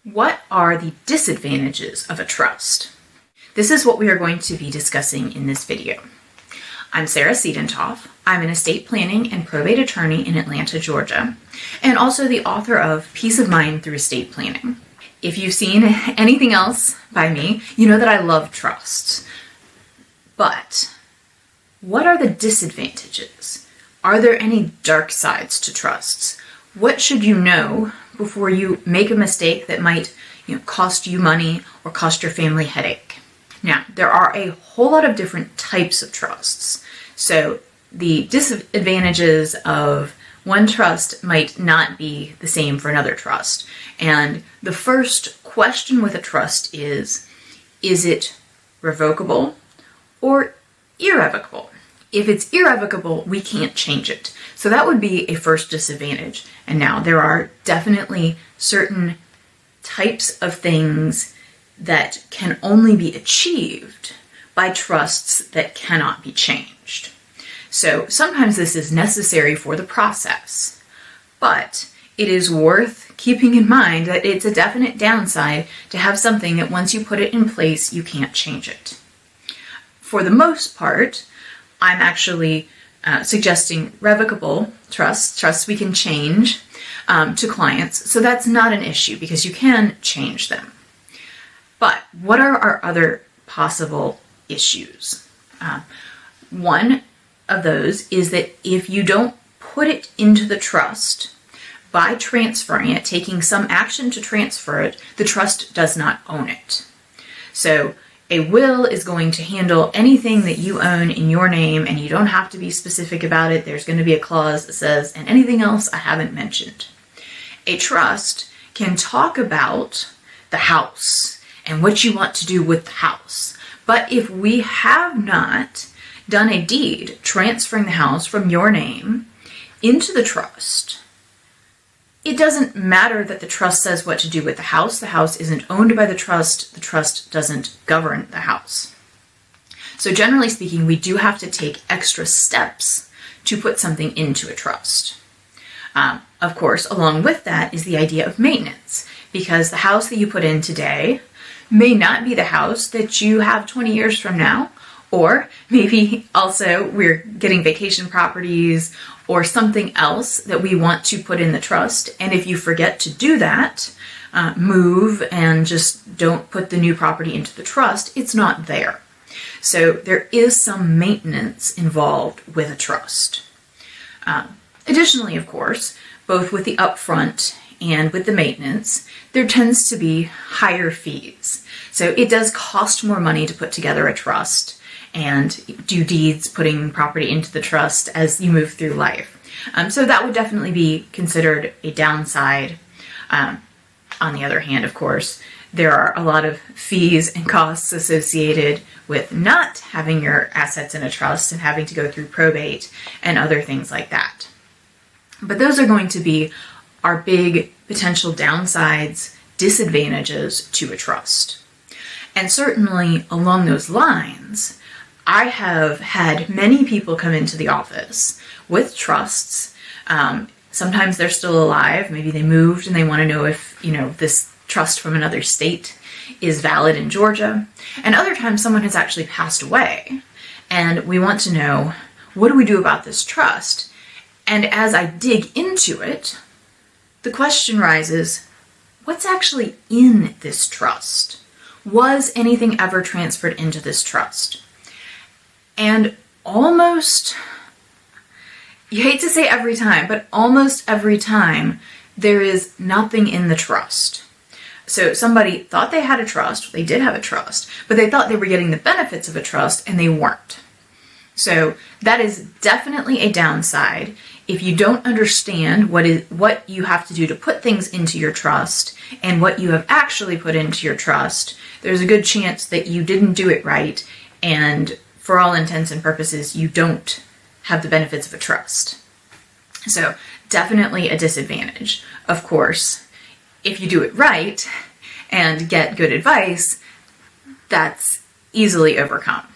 What are the disadvantages of a trust? This is what we are going to be discussing in this video. I'm Sarah Siedentoff. I'm an estate planning and probate attorney in Atlanta, Georgia, and also the author of Peace of Mind Through Estate Planning. If you've seen anything else by me, you know that I love trusts. But what are the disadvantages? Are there any dark sides to trusts? What should you know before you make a mistake that might cost you money or cost your family headache? Now, there are a whole lot of different types of trusts. So the disadvantages of one trust might not be the same for another trust. And the first question with a trust is it revocable or irrevocable? If it's irrevocable, we can't change it. So that would be a first disadvantage. And now there are definitely certain types of things that can only be achieved by trusts that cannot be changed. So sometimes this is necessary for the process, but it is worth keeping in mind that it's a definite downside to have something that once you put it in place, you can't change it. For the most part, I'm actually suggesting revocable trusts we can change to clients. So that's not an issue because you can change them. But what are our other possible issues? One of those is that if you don't put it into the trust by transferring it, taking some action to transfer it, the trust does not own it. So a will is going to handle anything that you own in your name, and you don't have to be specific about it. There's going to be a clause that says, and anything else I haven't mentioned. A trust can talk about the house and what you want to do with the house. But if we have not done a deed transferring the house from your name into the trust, it doesn't matter that the trust says what to do with the house. The house isn't owned by the trust doesn't govern the house. So generally speaking, we do have to take extra steps to put something into a trust. Of course, along with that is the idea of maintenance, because the house that you put in today may not be the house that you have 20 years from now, or maybe also we're getting vacation properties or something else that we want to put in the trust. And if you forget to do that, move and just don't put the new property into the trust, it's not there. So there is some maintenance involved with a trust. Additionally, of course, both with the upfront and with the maintenance, there tends to be higher fees. So it does cost more money to put together a trust and do deeds putting property into the trust as you move through life. So that would definitely be considered a downside. On the other hand, of course, there are a lot of fees and costs associated with not having your assets in a trust and having to go through probate and other things like that. But those are going to be our big potential downsides, disadvantages to a trust. And certainly along those lines, I have had many people come into the office with trusts. Sometimes they're still alive. Maybe they moved and they want to know if, this trust from another state is valid in Georgia. And other times someone has actually passed away and we want to know, what do we do about this trust? And as I dig into it, the question rises, what's actually in this trust? Was anything ever transferred into this trust? And almost, you hate to say every time, but almost every time, there is nothing in the trust. So somebody thought they had a trust, they did have a trust, but they thought they were getting the benefits of a trust and they weren't. So that is definitely a downside. If you don't understand what you have to do to put things into your trust and what you have actually put into your trust, there's a good chance that you didn't do it right, and for all intents and purposes, you don't have the benefits of a trust. So definitely a disadvantage. Of course, if you do it right and get good advice, that's easily overcome.